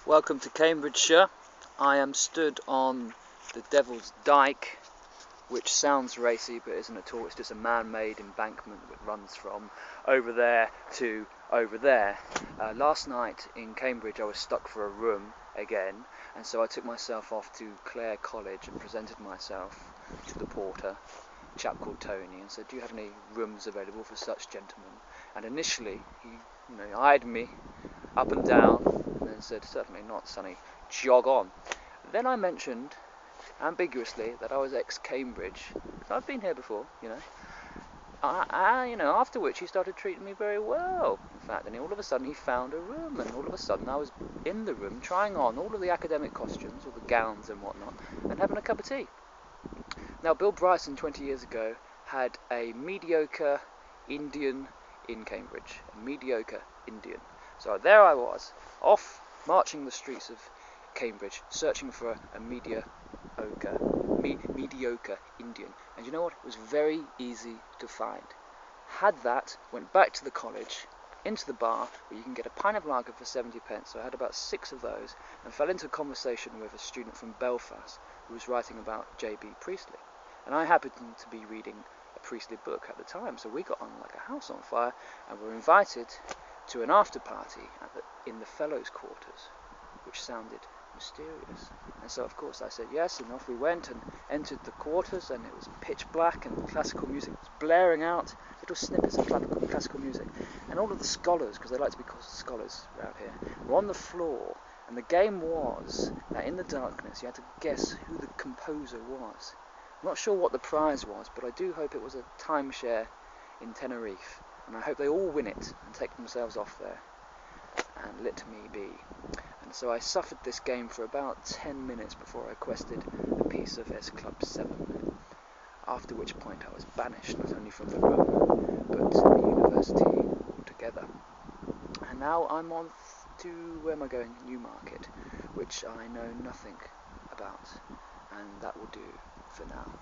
Welcome to Cambridgeshire. I am stood on the Devil's Dyke, which sounds racy but isn't at all. It's just a man-made embankment that runs from over there to over there. Last night in Cambridge I was stuck for a room again, and so I took myself off to Clare College and presented myself to the porter, a chap called Tony, and said, "Do you have any rooms available for such gentlemen?" And initially he eyed me up and down and then said, "Certainly not, sonny, jog on." Then I mentioned ambiguously that I was ex-Cambridge. I've been here before, after which he started treating me very well, in fact, and all of a sudden he found a room, and all of a sudden I was in the room trying on all of the academic costumes, all the gowns and whatnot, and having a cup of tea. Now, Bill Bryson 20 years ago had a mediocre Indian in Cambridge, a mediocre Indian. So there I was, off marching the streets of Cambridge, searching for a mediocre Indian. And you know what? It was very easy to find. Had that, went back to the college, into the bar, where you can get a pint of lager for 70p. So I had about 6 of those, and fell into a conversation with a student from Belfast who was writing about J.B. Priestley. And I happened to be reading a Priestley book at the time, so we got on like a house on fire, and were invited to an after party in the fellows' quarters, which sounded mysterious. And so of course I said yes, and off we went and entered the quarters, and it was pitch black and classical music was blaring out, little snippets of classical music, and all of the scholars, because they like to be called scholars around here, were on the floor, and the game was that in the darkness you had to guess who the composer was. I'm not sure what the prize was, but I do hope it was a timeshare in Tenerife, and I hope they all win it and take themselves off there and let me be. And so I suffered this game for about 10 minutes before I quested a piece of S Club 7, after which point I was banished not only from the room, but the university altogether. And now I'm on to, where am I going? Newmarket, which I know nothing about, and that will do for now.